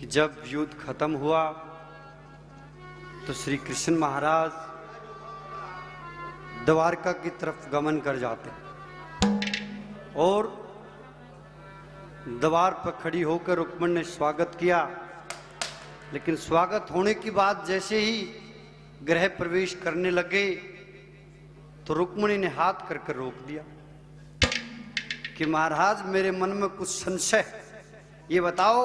कि जब युद्ध खत्म हुआ तो श्री कृष्ण महाराज द्वारका की तरफ गमन कर जाते और द्वार पर खड़ी होकर रुक्मिणी ने स्वागत किया। लेकिन स्वागत होने की बात जैसे ही गृह प्रवेश करने लगे तो रुक्मिणी ने हाथ करके रोक दिया कि महाराज मेरे मन में कुछ संशय, ये बताओ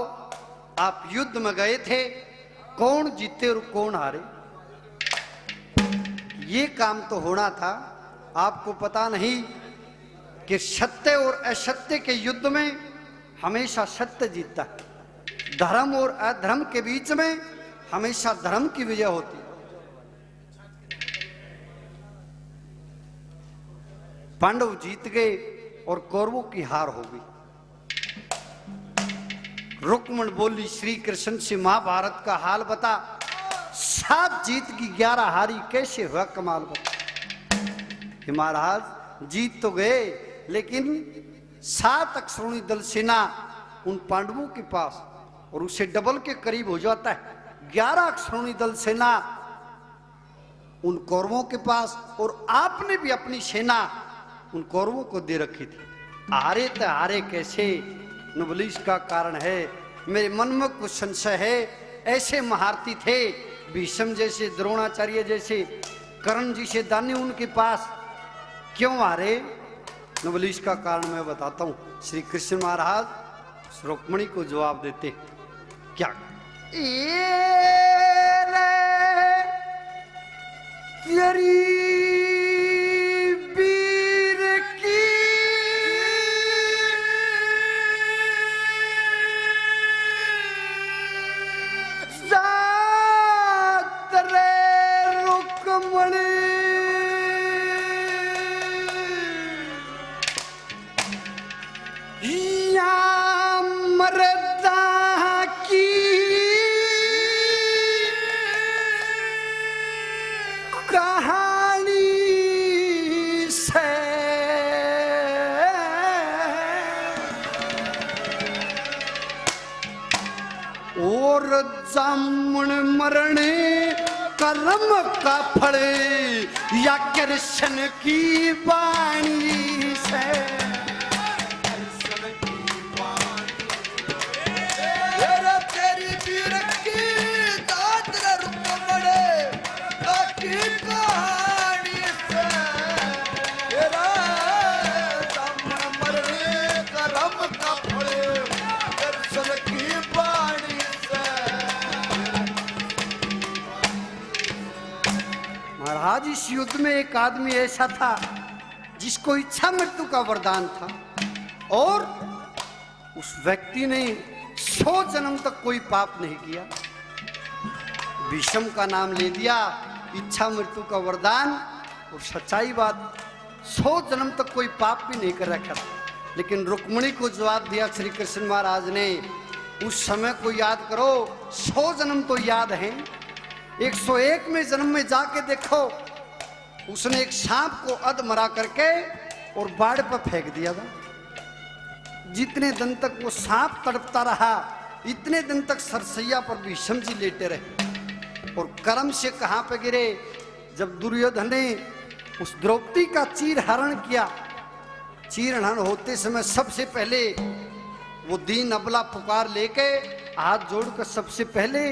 आप युद्ध में गए थे, कौन जीते और कौन हारे? ये काम तो होना था। आपको पता नहीं कि सत्य और असत्य के युद्ध में हमेशा सत्य जीतता है, धर्म और अधर्म के बीच में हमेशा धर्म की विजय होती है। पांडव जीत गए और कौरवों की हार हो गई। रुक्मिणी बोली श्री कृष्ण से महाभारत का हाल बता, 7 जीत की 11 हारी कैसे हुआ, कमाल बता। कि महाराज जीत तो गए लेकिन 7 अक्षौणी दल सेना उन पांडवों के पास और उसे डबल के करीब हो जाता है। 11 अक्षौणी दल सेना उन कौरवों के पास और आपने भी अपनी सेना उन कौरवों को दे रखी थी। हारे तो हारे कैसे? न बोली इसका कारण है मेरे मन में कुछ संशय है। ऐसे महारथी थे भीष्म जैसे, द्रोणाचार्य जैसे, कर्ण जी से दानी, उनके पास क्यों हारे? न बोली इसका कारण मैं बताता हूं। श्री कृष्ण महाराज रुक्मिणी को जवाब देते क्या? जामुन मरने कर्म का फड़े या कृष्ण की वाणी से। तेरी वीर की दात रुक पड़े की कहानी से। जामुन मरने कर्म का फड़े कृष्ण की वाणी। महाराज इस युद्ध में एक आदमी ऐसा था जिसको इच्छा मृत्यु का वरदान था और उस व्यक्ति ने 100 जन्म तक कोई पाप नहीं किया। भीष्म का नाम ले दिया, इच्छा मृत्यु का वरदान, और सच्चाई बात 100 जन्म तक कोई पाप भी नहीं कर रखा था। लेकिन रुक्मिणी को जवाब दिया श्री कृष्ण महाराज ने, उस समय को याद करो, 100 जन्म तो याद हैं, 101 में जन्म में जाके देखो, उसने एक सांप को अधमरा करके और बाढ़ पर फेंक दिया था। जितने दिन तक वो सांप तड़पता रहा इतने दिन तक सरसैया पर भीष्म जी लेटे रहे। और कर्म से कहां पे गिरे? जब दुर्योधन ने उस द्रौपदी का चीरहरण किया। चीरहरण होते समय सबसे पहले वो दीन अबला पुकार लेके हाथ जोड़कर सबसे पहले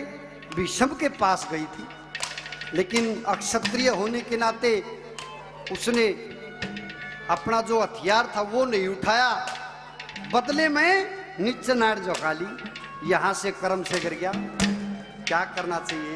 भीष्म के पास गई थी। लेकिन अक्षत्रिय होने के नाते उसने अपना जो हथियार था वो नहीं उठाया, बदले में नीचे नाड़ झोंका ली, यहां से कर्म से गिर गया। क्या करना चाहिए?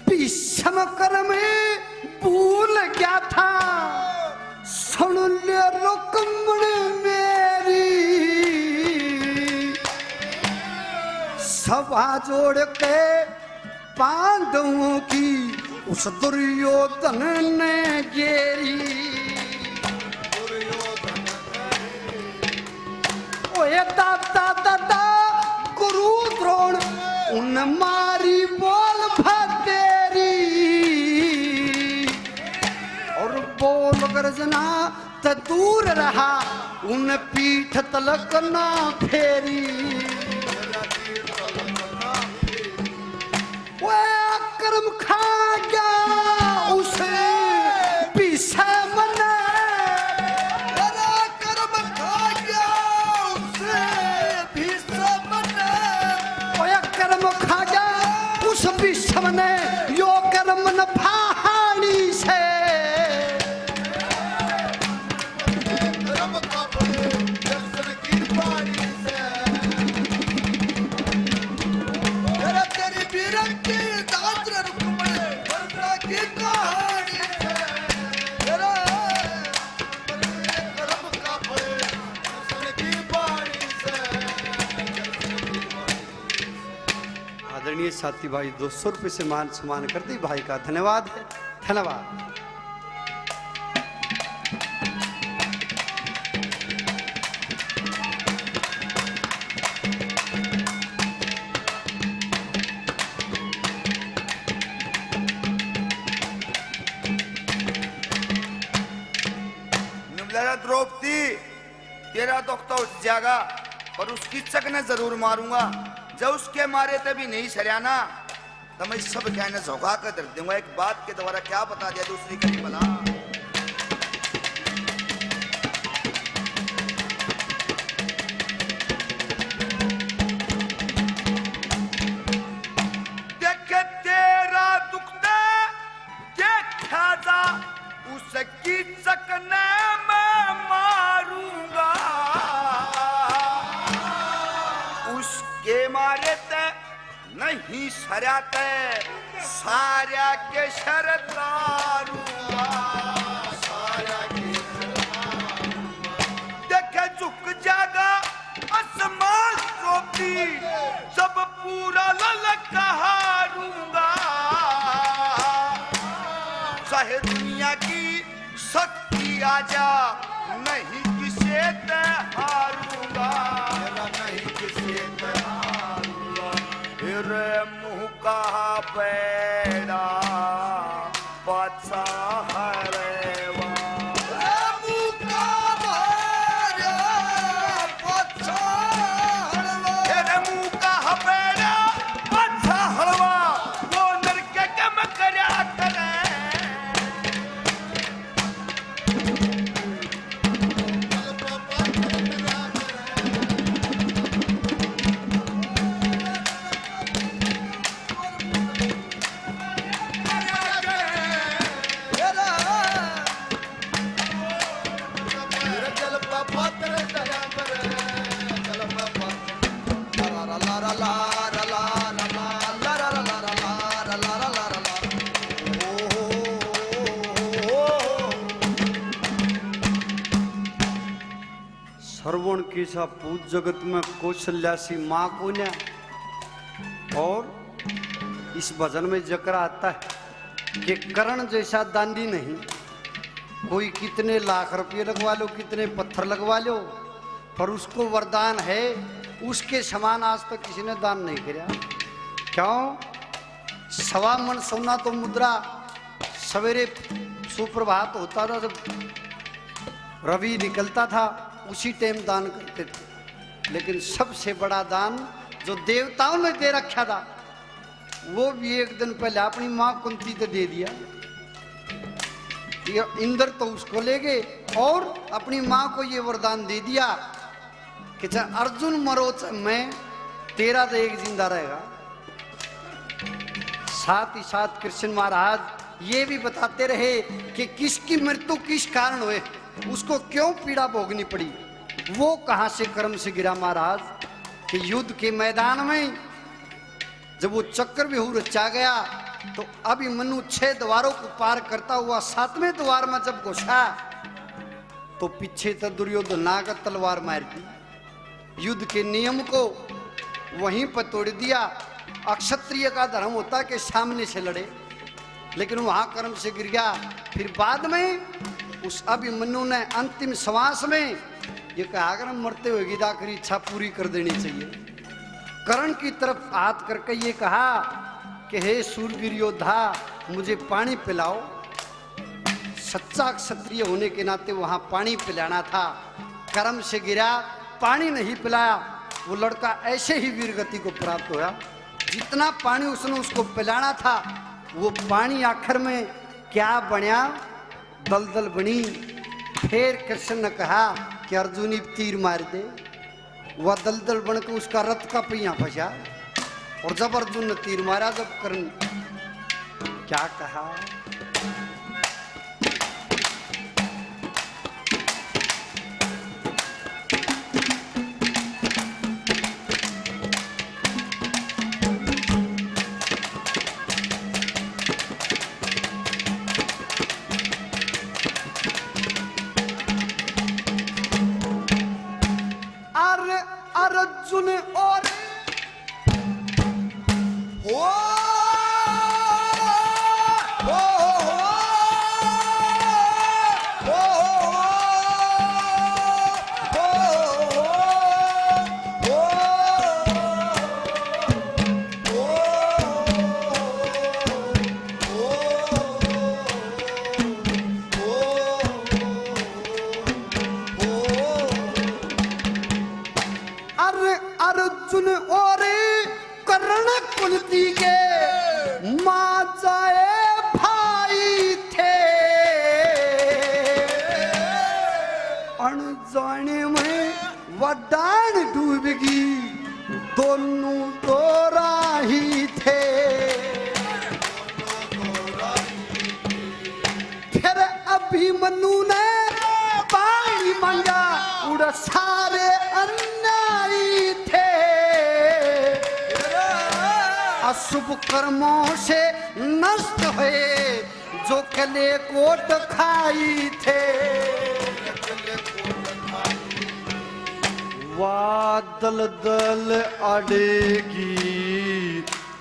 भीष्म कर में भूल गया था, सुन ले रुक्मिणी मेरी, सभा जोड़ के पांडवों की उस दुर्योधन ने गेरी ओए दादा दादा गुरु द्रोण उन मारी बोल फतेरी और बोल गर्जना त दूर रहा उन पीठ तलक ना फेरी वो कर्म खा गया उसे भीषम ने कर्म खा गया उसे भीषम ने वो कर्म खा गया उस भीषम ने यो कर्म न फाड़ी से आदरणीय साथी भाई 200 रुपये से मान सम्मान करते भाई का धन्यवाद है। धन्यवाद। द्रौपदी तेरा दुख तो उठ जाएगा पर उसकी चक ने जरूर मारूंगा। जब उसके मारे तभी नहीं सरियाना तो मैं सब कहने झोंका कर दर्द दूंगा। एक बात के द्वारा क्या बता दिया दूसरी कभी भला। देखे तेरा दुख दे देखा जा उसकी चक ने मैं मारूंगा। उसके मारे ते नहीं सराते सारा के शरतारूंगा। देखे झुक जागा आसमान द्रौपदी सब पूरा ललकारूंगा। चाहे दुनिया की शक्ति आजा नहीं किसे ते हारूंगा। नहीं किसे ते हारूंगा। फिर मुंह का बेड़ा पाछा हरेवा। मुंह का बेड़ा पाछा हरवा। फिर मुंह का बेड़ा पाछा हरवा। वो नरक कम करया करे। श्रवण की सा पूज जगत में कौशल्या सी माँ को न। और इस भजन में जिक्र आता है कि करण जैसा दांडी नहीं। कोई कितने लाख रुपये लगवा लो कितने पत्थर लगवा लो पर उसको वरदान है उसके समान आज तक किसी ने दान नहीं किया। क्यों? 1.25 मन सोना तो मुद्रा सवेरे सुप्रभात होता था जब रवि निकलता था उसी टाइम दान करते थे। लेकिन सबसे बड़ा दान जो देवताओं ने दे रखा था वो भी एक दिन पहले अपनी माँ कुंती को दे दिया। ये इंद्र तो उसको ले गए और अपनी माँ को ये वरदान दे दिया कि चाहे अर्जुन मरो चाहे मैं तेरा तो एक जिंदा रहेगा। साथ ही साथ कृष्ण महाराज ये भी बताते रहे कि किसकी मृत्यु किस कारण हुए उसको क्यों पीड़ा भोगनी पड़ी। वो कहां से कर्म से गिरा महाराज कि युद्ध के मैदान में जब वो चक्रव्यूह रचा गया तो अभी मनु 6 द्वारों को पार करता हुआ 7वें द्वार में जब घुसा तो पीछे तो दुर्योधन नाग तलवार मार दी। युद्ध के नियम को वहीं पर तोड़ दिया। अक्षत्रिय का धर्म होता है कि सामने से लड़े लेकिन वहां कर्म से गिर गया। फिर बाद में उस अभिमन्यु ने अंतिम श्वास में ये कहा, अगर मरते हुए गीता की इच्छा पूरी कर देनी चाहिए। कर्ण की तरफ हाथ करके ये कहा कि हे सूरवीर योद्धा, मुझे पानी पिलाओ। सच्चा क्षत्रिय होने के नाते वहां पानी पिलाना था। कर्म से गिरा, पानी नहीं पिलाया, वो लड़का ऐसे ही वीर गति को प्राप्त हुआ। जितना पानी उसने उसको पिलाना था, वो पानी आखिर में क्या बना, दलदल बनी। फिर कृष्ण ने कहा कि अर्जुन तीर मार दे। वह दलदल बन के उसका रथ का पहिया फंसा। और जब अर्जुन ने तीर मारा, जब कर्ण क्या कहा, अर्जुन और अर्जुन और कर्ण कुंती के माचाए भाई थे। अनजाने में वडान डूबगी, दोनों तो राही थे। फिर अभिमन्यु ने पानी मांगा, उड़ सारे अन्यायी थे। अशुभ कर्मों से नष्ट हुए, जो कले कोट खाई थे। वादल दल अड़ेगी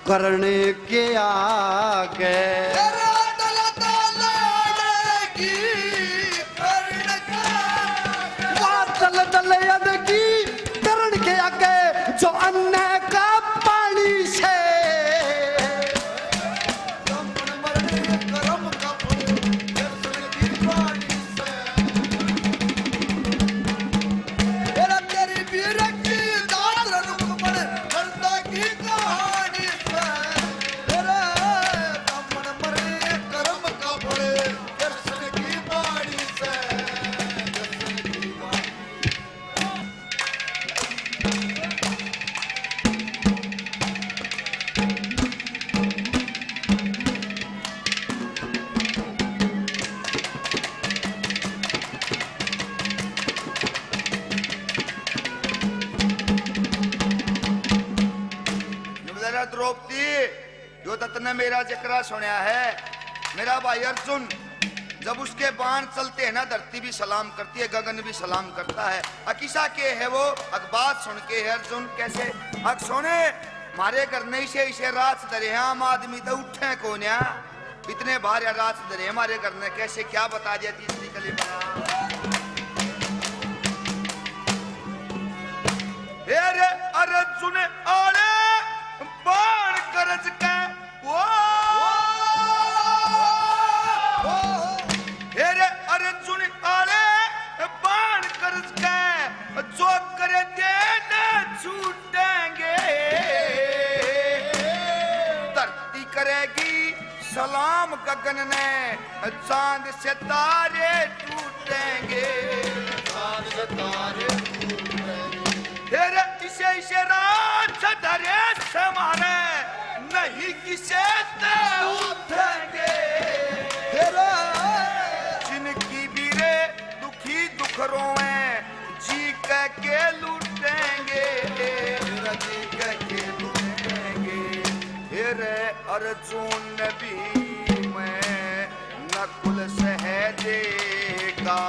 करने के आगे। वादल दल अड़ेगी करण के आगे, जो अन्य का पानी से। द्रौपदी, जो ततने मेरा जिक्र सुना है, मेरा भाई अर्जुन, जब उसके बाण चलते हैं ना, धरती भी सलाम करती है, गगन भी सलाम करता है। अकिसा के है वो बात सुन के है अर्जुन कैसे अक सोने मारे घर नहीं से इसे रात दरे, आम आदमी तो उठे को न्या, इतने भारी रात दरे हमारे घर ने कैसे, क्या बता दिया तीसरी कली अर्जुन आले बाण करज के वो हेरे अर्जुन आले बाण करज के, जो करे देना छूटेंगे। धरती करेगी सलाम गगन ने, चांद से तारे टूटेंगे। चांद से तारे इसे रात धरे समारे, नहीं किसे उठेंगे। जिनकी बीरे दुखी दुख रोए, जी कह के लूटेंगे। जी कह के लूटेंगे। हेरे अर्जुन भी मैं नकुल सहदेगा।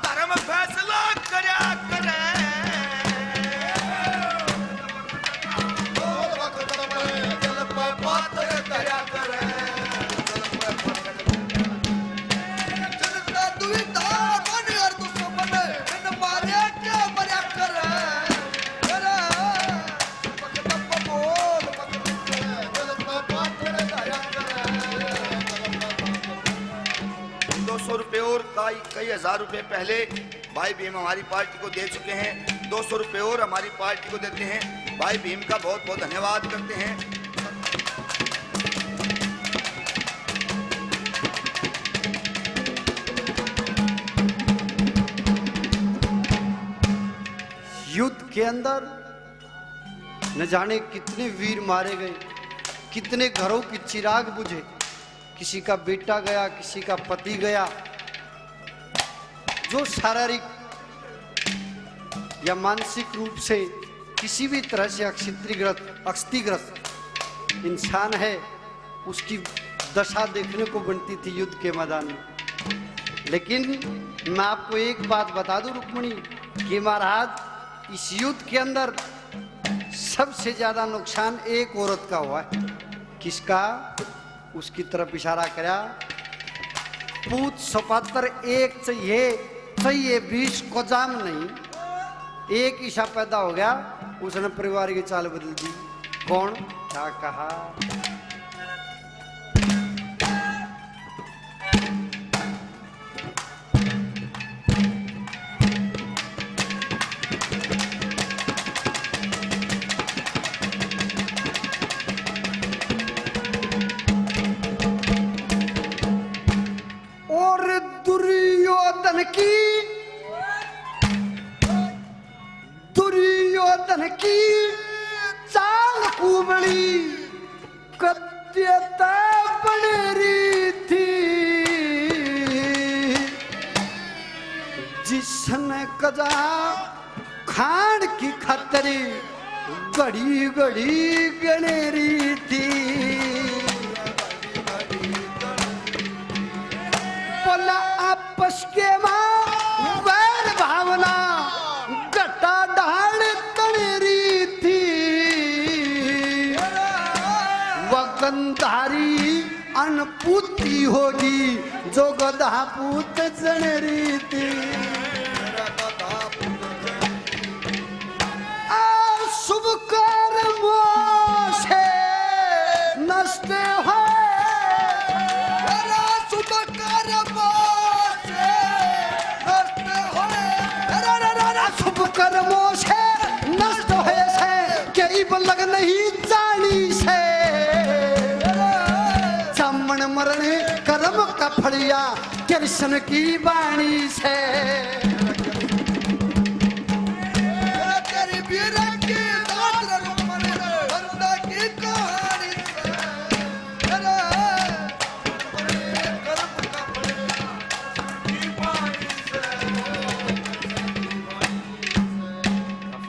धर्म फैसला करया 1000 रुपए पहले भाई भीम हमारी पार्टी को दे चुके हैं। 200 रुपए और हमारी पार्टी को देते हैं। भाई भीम का बहुत बहुत धन्यवाद करते हैं। युद्ध के अंदर न जाने कितने वीर मारे गए, कितने घरों की चिराग बुझे, किसी का बेटा गया, किसी का पति गया। जो शारीरिक या मानसिक रूप से किसी भी तरह से अक्षतिग्रस्त इंसान है, उसकी दशा देखने को बनती थी युद्ध के मैदान में। लेकिन मैं आपको एक बात बता दूं रुक्मणी, कि महाराज इस युद्ध के अंदर सबसे ज्यादा नुकसान एक औरत का हुआ है। किसका? उसकी तरफ इशारा करा। पूत सपात्र एक चाहिए 20 को जाम नहीं। एक ईशा पैदा हो गया, उसने परिवार की चाल बदल दी। कौन? क्या कहा? दुर्योधन की चाल कुबड़ी कद्यता बनेरी थी, जिसने कजा खान की खतरी घड़ी घड़ी गनेरी थी। बोला आपस के मां वैर भावना गटा ढाल तनेरी थी। वगंधारी अनपूती होगी जो गधा पूत जनेरी थी। शुभ कर्मों से नष्ट हो, शुभ कर्मों से नष्ट हो, शुभ कर्मों से नष्ट होए से कई बलग नहीं जानी से। जमन मरण कर्म का फड़िया कृष्ण की वाणी से।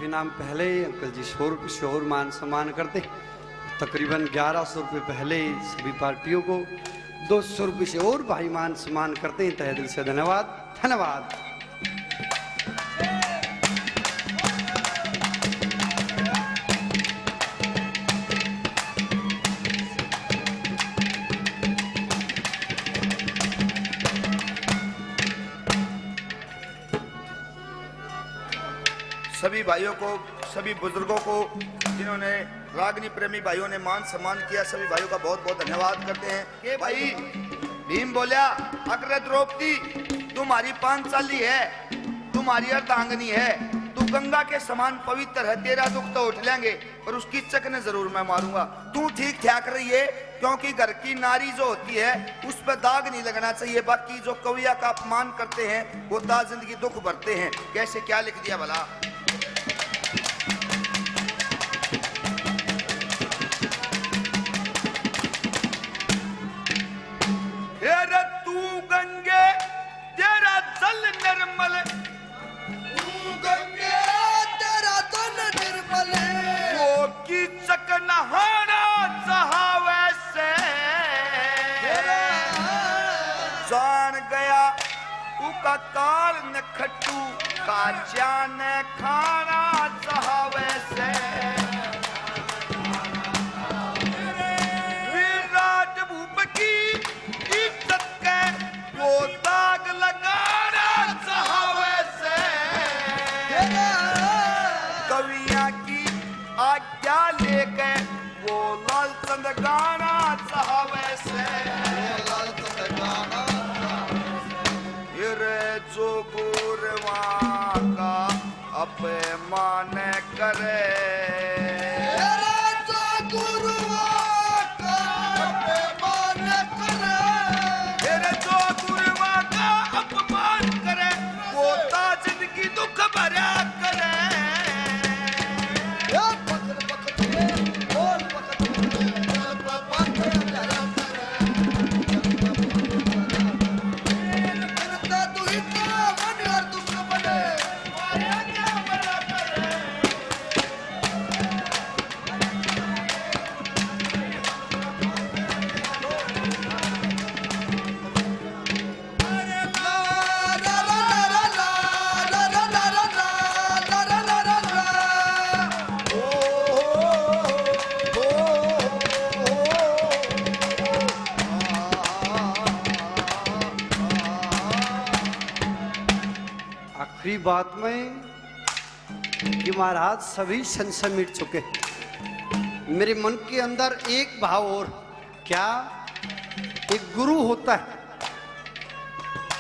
नाम पहले अंकल जी 100 रुपये से और मान सम्मान करते, तकरीबन 1100 रुपये पहले सभी पार्टियों को 200 रुपये से और भाई मान सम्मान करते हैं। तहे दिल से धन्यवाद, धन्यवाद। सभी भाइयों को, सभी बुजुर्गों को, जिन्होंने रागनी प्रेमी भाइयों ने मान सम्मान किया, सभी भाइयों का बहुत बहुत धन्यवाद करते हैं। कि भाई भीम बोला, अग्र द्रौपदी तुम्हारी पांचाली है, तुम्हारी अर्धांगनी है, तू गंगा के समान पवित्र है, तेरा दुख तो उठ लेंगे पर उसकी चकने जरूर मैं मारूंगा। तू ठीक ठाक रही है, क्योंकि घर की नारी जो होती है उस पर दाग नहीं लगना चाहिए। बाकी जो कविया का अपमान करते हैं वो ता जिंदगी दुख भरते हैं। कैसे क्या लिख दिया भला? तू गंगे तेरा जल निर्मल, तू गंगे तेरा जल निर्मल, वो कीचक नहाना चाहवे से जान गया उका काल न खट्टू का जान खाना चाहवे से। विराट भूप की इज्जत के वो दाग लगाना चाहवे से, कविया की आज्ञा लेके वो लाल चंद गाना चाहवे से। जो मान करे। जो गुरुओं का अपमान करे, तेरे जो गुरुओं का अपमान करे, वो ताजिद की दुख भरा करे। आखिरी बात में कि महाराज सभी संशय मिट चुके। मेरे मन के अंदर एक भाव और, क्या एक गुरु होता है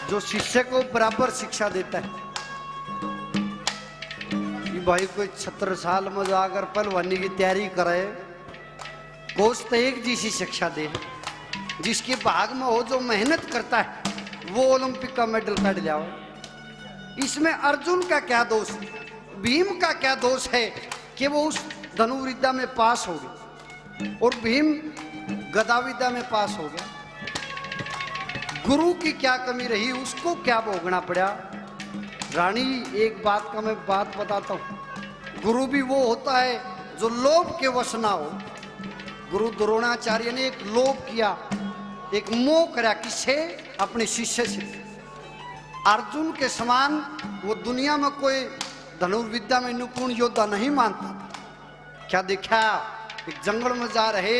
जो शिष्य को बराबर शिक्षा देता है कि भाई कोई 17 साल में जाकर पहलवानी की तैयारी करे, कोच तो एक जैसी शिक्षा दे, जिसके भाग में हो जो मेहनत करता है वो ओलंपिक का मेडल काट जाओ। इसमें अर्जुन का क्या दोष, भीम का क्या दोष है कि वो उस धनुर्विद्या में पास हो गए और भीम गदा विद्या में पास हो गया। गुरु की क्या कमी रही, उसको क्या भोगना पड़ा। रानी, एक बात का मैं बात बताता हूं, गुरु भी वो होता है जो लोभ के वश ना हो। गुरु द्रोणाचार्य ने एक लोभ किया, एक मोह करा, किससे? अपने शिष्य से। अर्जुन के समान वो दुनिया में कोई धनुर्विद्या में निपुण योद्धा नहीं मानता। क्या देखा, एक जंगल में जा रहे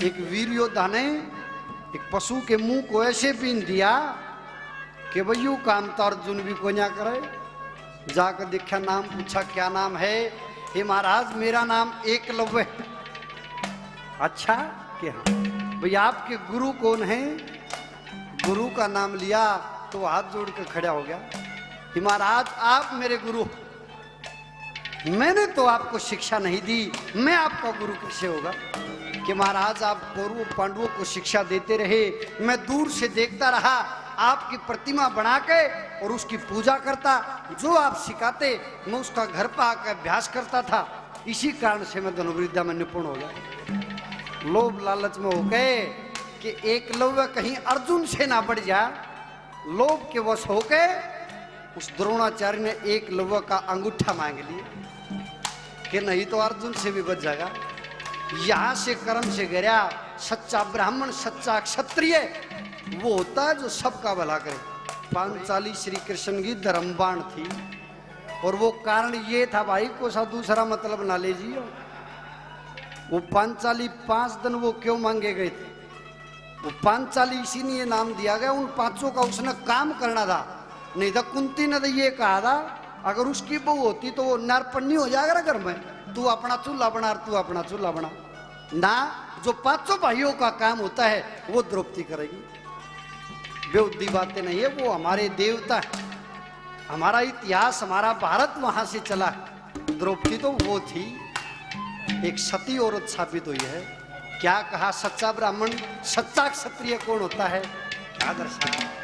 एक वीर योद्धा ने एक पशु के मुंह को ऐसे बीन दिया कि भैयू काम तो अर्जुन भी को ना करे। जाकर देखा, नाम पूछा, क्या नाम है? हे महाराज, मेरा नाम एकलव्य है। अच्छा, कि हाँ भैया, आपके गुरु कौन है? गुरु का नाम लिया तो हाथ जोड़ के खड़ा हो गया कि महाराज, आप मेरे गुरु, मैंने तो आपको शिक्षा नहीं दी, मैं आपका गुरु कैसे होगा? कि महाराज, आप कौरव पांडवों को शिक्षा देते रहे, मैं दूर से देखता रहा, आपकी प्रतिमा बना के और उसकी पूजा करता, जो आप सिखाते मैं उसका घर पर आकर अभ्यास करता था, इसी कारण से मैं धनुर्विद्या में निपुण हो गया। लोभ लालच में हो गए कि एकलव्य कहीं अर्जुन से ना बढ़ जाए, लोभ के वश होके उस द्रोणाचार्य ने एकलव्य का अंगूठा मांग लिया कि नहीं तो अर्जुन से भी बच जाएगा। यहां से कर्म से गिरा। सच्चा ब्राह्मण, सच्चा क्षत्रिय वो होता है जो सबका भला करे। पांचाली श्री कृष्ण की धर्मबाण थी और वो कारण ये था, भाई को सा दूसरा मतलब ना ले जियो। वो पांचाली 5 दिन वो क्यों मांगे गए थे? वो पांचाली इसीलिए नाम दिया गया, उन 5 का उसने काम करना था। नहीं तो कुंती ने तो ये कहा था, अगर उसकी बहू होती तो वो नारपन्नी हो जाएगा घर में, तू अपना चूल्हा बना, तू अपना चूल्हा बना ना। जो 5 भाइयों का काम होता है वो द्रौपदी करेगी। बेउद्दी बातें नहीं है, वो हमारे देवता है, हमारा इतिहास, हमारा भारत वहां से चला है। द्रौपदी तो वो थी, एक सती औरत साबित हुई है। क्या कहा, सच्चा ब्राह्मण, सच्चा क्षत्रिय कौन होता है, क्या दर्शाया।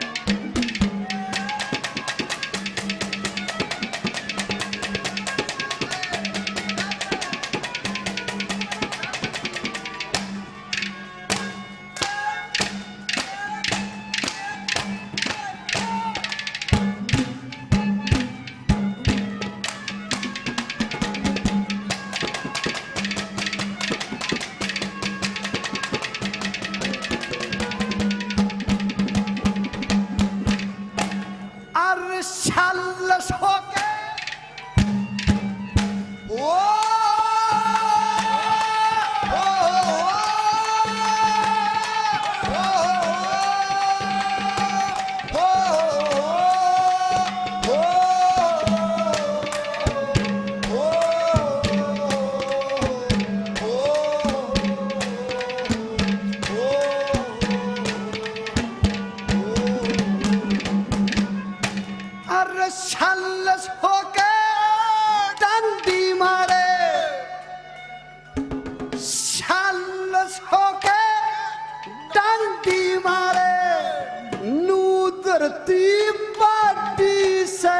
धरती पाटी से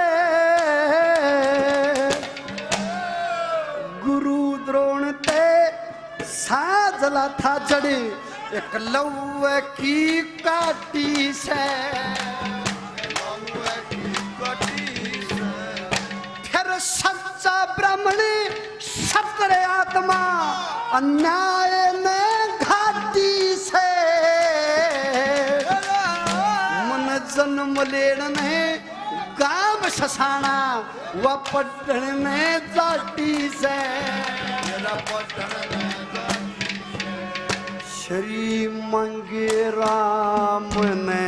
गुरु द्रोण ते साजला था जड़े एक लौह की काटी से फिर सच्चा ब्राह्मणी सत्र आत्मा अन्याय ने घाटी से मन जन्म लेण ने गांव ससाना व पटण ने जाटी से श्री मंगे राम ने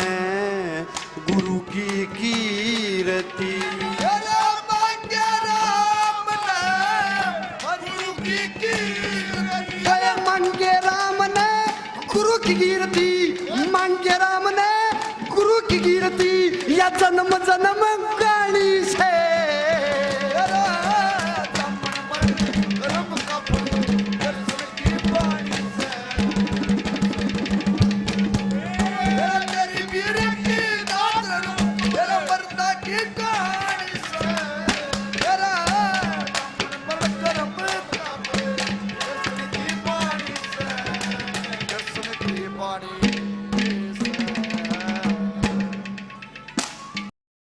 गुरु की कीर्ति मंगे राम ने गुरु की कीर्ति मंगे राम ने गुरु की कीर्ति या जन्म जन्म गाड़ी से body